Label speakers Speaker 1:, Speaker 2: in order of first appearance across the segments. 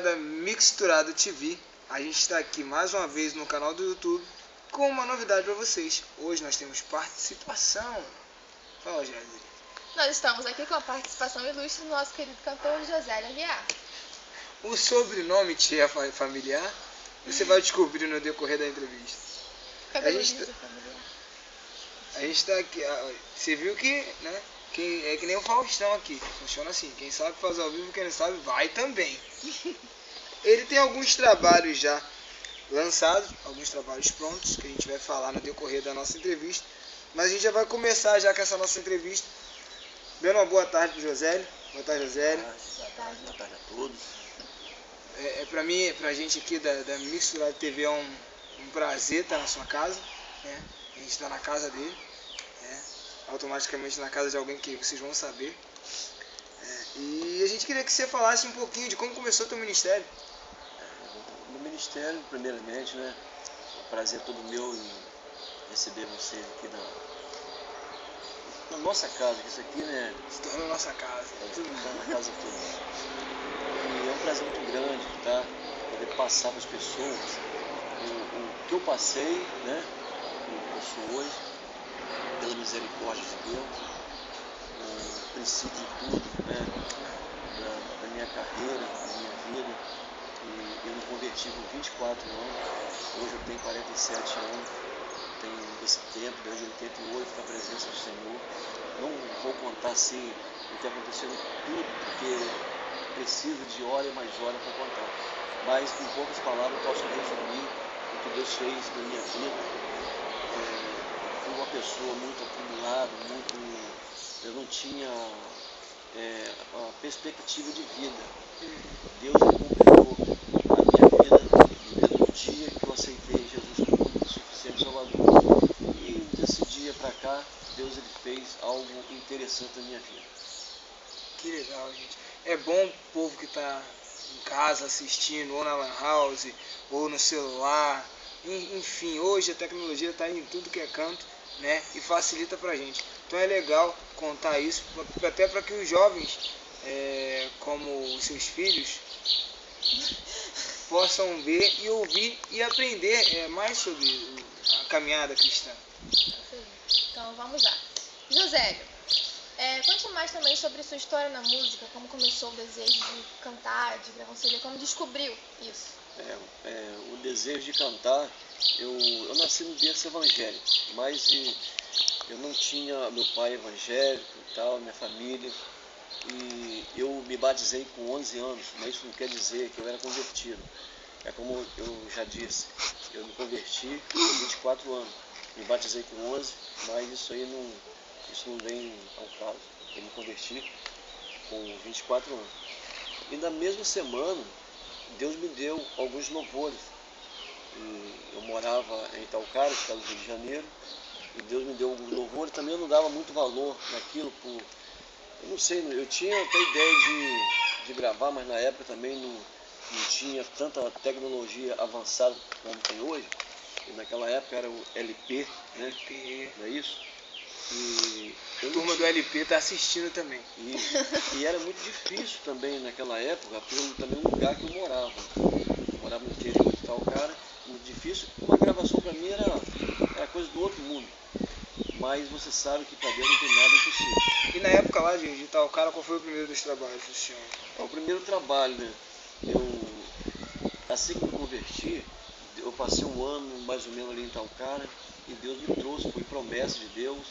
Speaker 1: Da Mixturado TV, a gente está aqui mais uma vez no canal do YouTube com uma novidade para vocês. Hoje nós temos participação. Fala, Jéssica.
Speaker 2: Nós estamos aqui com a participação ilustre do nosso querido cantor Josélio Aguiar.
Speaker 1: O sobrenome te é familiar? Você vai descobrir no decorrer da entrevista. A gente está aqui, você viu que, né? É que nem o Faustão aqui, funciona assim, quem sabe faz ao vivo, quem não sabe vai também. Ele tem alguns trabalhos já lançados, alguns trabalhos prontos, que a gente vai falar no decorrer da nossa entrevista, mas a gente já vai começar já com essa nossa entrevista, dando uma boa tarde pro Josélio. Boa tarde, Josélio.
Speaker 3: Boa tarde a todos.
Speaker 1: Pra mim, pra gente aqui da Mixturado TV é um prazer estar na sua casa, né? A gente está na casa dele, né? Automaticamente na casa de alguém que vocês vão saber. E a gente queria que você falasse um pouquinho de como começou o teu ministério.
Speaker 3: No ministério, primeiramente, né? É um prazer todo meu em receber vocês aqui na nossa casa, que isso aqui, né?
Speaker 1: Estou na nossa casa.
Speaker 3: Está na casa de todos. E é um prazer muito grande, tá? Poder passar para as pessoas o que eu passei, né? O que eu sou hoje, pela misericórdia de Deus, o princípio de tudo, né? Da minha carreira, da minha vida. E eu me converti com 24 anos, hoje eu tenho 47 anos, tenho esse tempo, desde 88, com a presença do Senhor. Não vou contar assim o que aconteceu tudo, porque preciso de hora e mais hora para contar. Mas com poucas palavras eu posso resumir o que Deus fez na minha vida. Fui uma pessoa muito acumulada, eu não tinha a perspectiva de vida. Deus completou a minha vida no mesmo dia que eu aceitei Jesus como único suficiente Salvador. E desse dia para cá, Deus ele fez algo interessante na minha vida.
Speaker 1: Que legal, gente. É bom o povo que está em casa assistindo, ou na lan house, ou no celular. Enfim, hoje a tecnologia está em tudo que é canto, né? E facilita pra gente. Então é legal contar isso, até para que os jovens, como os seus filhos, possam ver e ouvir e aprender mais sobre a caminhada cristã.
Speaker 2: Então vamos lá. Josélio, conte mais também sobre sua história na música, como começou o desejo de cantar, de gravar um CD, como descobriu isso.
Speaker 3: O desejo de cantar, eu nasci no berço evangélico, mas eu não tinha meu pai evangélico e tal, minha família, e eu me batizei com 11 anos, mas isso não quer dizer que eu era convertido. É como eu já disse, eu me converti com 24 anos, me batizei com 11, mas isso não vem ao caso. Eu me converti com 24 anos. E na mesma semana, Deus me deu alguns louvores. Eu morava em Itaocara, estado do Rio de Janeiro, e Deus me deu alguns louvores. Também eu não dava muito valor naquilo, eu não sei, eu tinha até ideia de gravar, mas na época também não tinha tanta tecnologia avançada como tem hoje. E naquela época era o LP, né? Não é isso? E
Speaker 1: a turma do LP está assistindo também.
Speaker 3: E era muito difícil também naquela época, pelo também o lugar que eu morava. Eu morava no interior de Itaocara, muito difícil. Uma gravação para mim era coisa do outro mundo. Mas você sabe que para Deus não tem nada impossível.
Speaker 1: E na época lá de Itaocara, qual foi o primeiro dos trabalhos do senhor?
Speaker 3: O primeiro trabalho, né? Assim que me converti, eu passei um ano mais ou menos ali em Itaocara, e Deus me trouxe, foi promessa de Deus.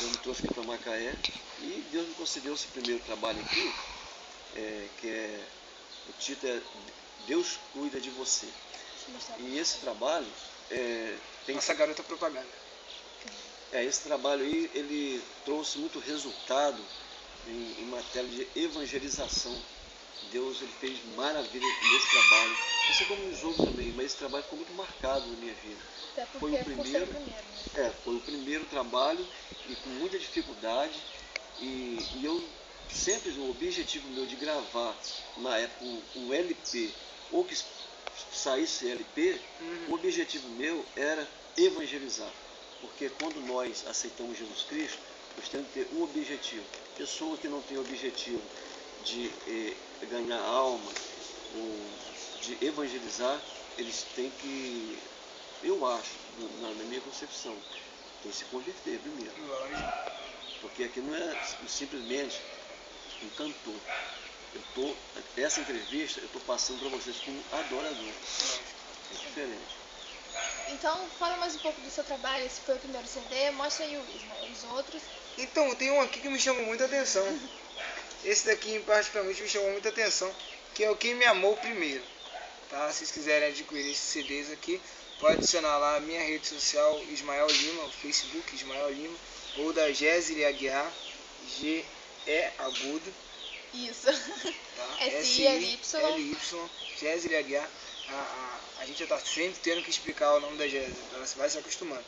Speaker 3: Deus me trouxe aqui para Macaé e Deus me concedeu esse primeiro trabalho aqui, o título é Deus Cuida de Você. E esse trabalho tem...
Speaker 1: Nossa garota propaganda.
Speaker 3: Esse trabalho aí, ele trouxe muito resultado em matéria de evangelização. Deus ele fez maravilha nesse trabalho. Assim como nos outros também, mas esse trabalho ficou muito marcado na minha vida.
Speaker 2: Até porque foi o
Speaker 3: primeiro trabalho e com muita dificuldade. E eu sempre, o objetivo meu de gravar na época um LP, ou que saísse LP, o objetivo meu era evangelizar. Porque quando nós aceitamos Jesus Cristo, nós temos que ter um objetivo. Pessoa que não tem objetivo de ganhar alma, de evangelizar, eles têm que, eu acho, na minha concepção, tem que se converter primeiro. Porque aqui não é simplesmente um cantor. Essa entrevista eu estou passando para vocês como adorador. É diferente.
Speaker 2: Então, fala mais um pouco do seu trabalho. Esse foi o primeiro CD, mostra aí os outros.
Speaker 1: Então, tem um aqui que me chamou muita atenção. Esse daqui, particularmente, me chamou muita atenção, que é o Quem Me Amou Primeiro. Tá? Se vocês quiserem adquirir esses CDs aqui, pode adicionar lá a minha rede social, Ismael Lima, o Facebook Ismael Lima, ou da Jéssica Aguiar, G-E agudo.
Speaker 2: Isso.
Speaker 1: Tá?
Speaker 2: S-I-L-Y.
Speaker 1: Jéssica Aguiar. A gente já tá sempre tendo que explicar o nome da Jéssica, ela vai se acostumando.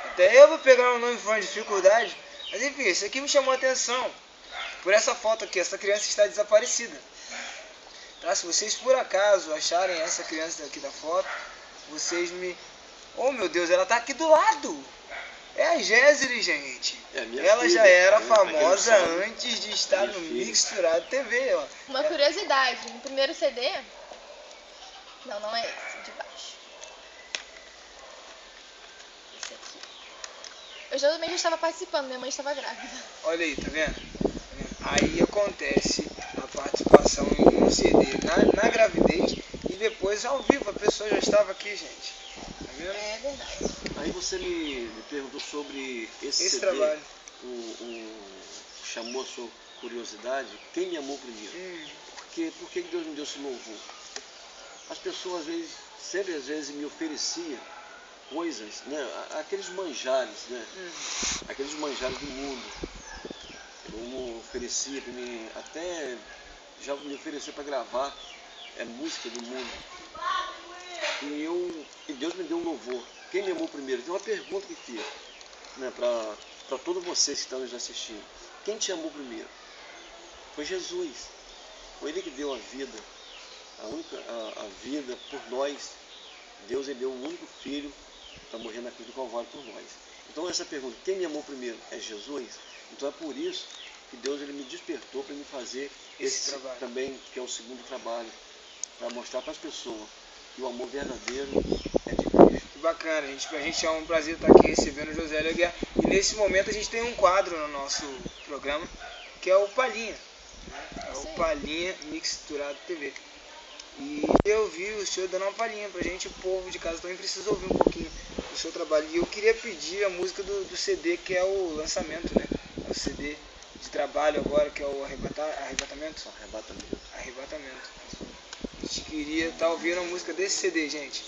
Speaker 1: Até eu vou pegar o nome com dificuldade, mas enfim, isso aqui me chamou a atenção. Por essa foto aqui, essa criança está desaparecida. Tá? Se vocês por acaso acharem essa criança aqui da foto, vocês me... Oh meu Deus, ela tá aqui do lado! É a Jéssica, gente. Ela
Speaker 3: filha,
Speaker 1: já era
Speaker 3: né?
Speaker 1: famosa antes de estar no
Speaker 3: filha.
Speaker 1: Mixturado TV. Ó.
Speaker 2: Uma curiosidade, no primeiro CD... Não é esse, de baixo. Esse aqui. Eu já também estava participando, minha mãe estava grávida.
Speaker 1: Olha aí, tá vendo? Aí acontece a participação em um CD na gravidez e depois ao vivo. A pessoa já estava aqui, gente. Tá vendo?
Speaker 2: É verdade.
Speaker 3: Aí você me perguntou sobre esse CD,
Speaker 1: trabalho.
Speaker 3: Chamou a sua curiosidade, quem me amou primeiro? Por que Deus me deu esse louvor? As pessoas às vezes me ofereciam coisas, né? Aqueles manjares, né? Aqueles manjares do mundo. Eu oferecia para mim, até já me oferecia para gravar música do mundo. E Deus me deu um louvor. Quem me amou primeiro? Tem uma pergunta que fiz, né, para todos vocês que estão nos assistindo. Quem te amou primeiro? Foi Jesus. Foi Ele que deu a vida. A vida por nós. Deus Ele deu um único filho para morrer na cruz do Calvário por nós. Então essa pergunta, quem me amou primeiro? É Jesus? Então é por isso que Deus Ele me despertou para me fazer esse trabalho também, que é o segundo trabalho, para mostrar para as pessoas que o amor verdadeiro é de Cristo.
Speaker 1: Que bacana, gente. Pra gente é um prazer estar aqui recebendo o José Aguiar. E nesse momento a gente tem um quadro no nosso programa, que é o Palhinha. Né? É o Palhinha Mixturado TV. E eu vi o senhor dando uma palhinha pra gente, o povo de casa também precisa ouvir um pouquinho do seu trabalho. E eu queria pedir a música do CD, que é o lançamento, né? É o CD de trabalho agora, que é o Arrebatamento. Arrebatamento. A gente queria estar ouvindo a música desse CD, gente.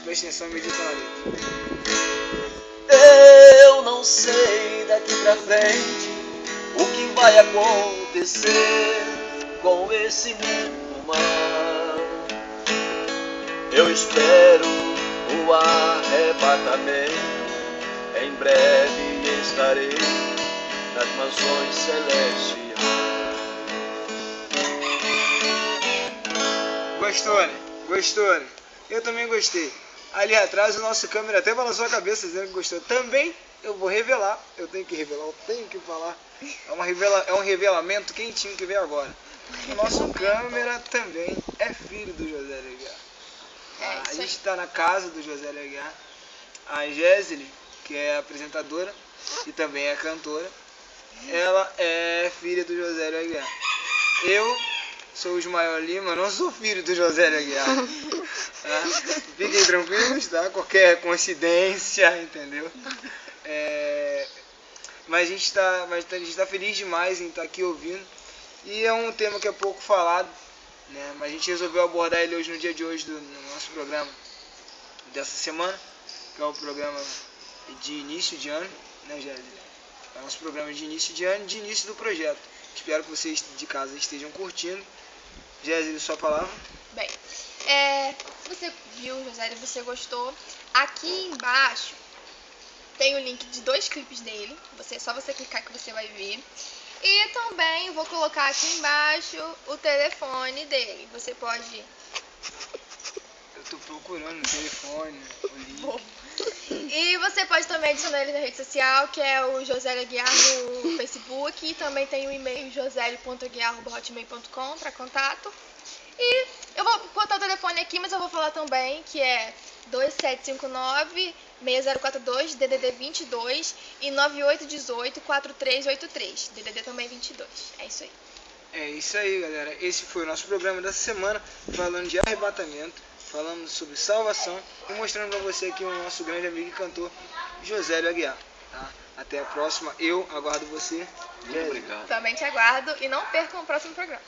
Speaker 1: Preste atenção e medita na letra.
Speaker 3: Eu não sei daqui pra frente o que vai acontecer com esse mundo mal. Eu espero o arrebatamento, em breve estarei nas mansões celestiais.
Speaker 1: Gostou, né? Eu também gostei. Ali atrás o nosso câmera até balançou a cabeça dizendo que gostou. Também eu vou revelar, eu tenho que falar. É um revelamento quentinho que veio agora. O nosso câmera também é filho do José Aguiar. A gente está na casa do José Aguiar. A Jéssica, que é a apresentadora e também é cantora, ela é filha do José Aguiar. Eu sou o Ismael Lima, não sou filho do José Aguiar. Tá? Fiquem tranquilos, tá? Qualquer coincidência, entendeu? Mas a gente tá feliz demais em estar aqui ouvindo. E é um tema que é pouco falado, né? Mas a gente resolveu abordar ele hoje, no dia de hoje, no nosso programa dessa semana, que é o programa de início de ano, né, Jéssica? É o nosso programa de início de ano, de início do projeto. Espero que vocês de casa estejam curtindo. Jéssica, sua palavra.
Speaker 2: Bem, se você viu, José, e você gostou, aqui embaixo tem o link de 2 clipes dele. Só você clicar que você vai ver. E também vou colocar aqui embaixo o telefone dele. Você pode...
Speaker 1: Eu tô procurando o telefone, o link.
Speaker 2: E você pode também adicionar ele na rede social, que é o José Aguiar no Facebook. E também tem o e-mail josélio.aguiar@hotmail.com para contato. E eu vou aqui, mas eu vou falar também que é 2759-6042, DDD 22 e 9818-4383, DDD também 22. É isso aí.
Speaker 1: É isso aí, galera. Esse foi o nosso programa dessa semana, falando de arrebatamento, falando sobre salvação e mostrando pra você aqui o nosso grande amigo e cantor Josélio Aguiar. Tá? Até a próxima. Eu aguardo você.
Speaker 3: Muito obrigado.
Speaker 2: Também te aguardo e não percam o próximo programa.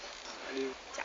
Speaker 1: Valeu.
Speaker 2: Tchau.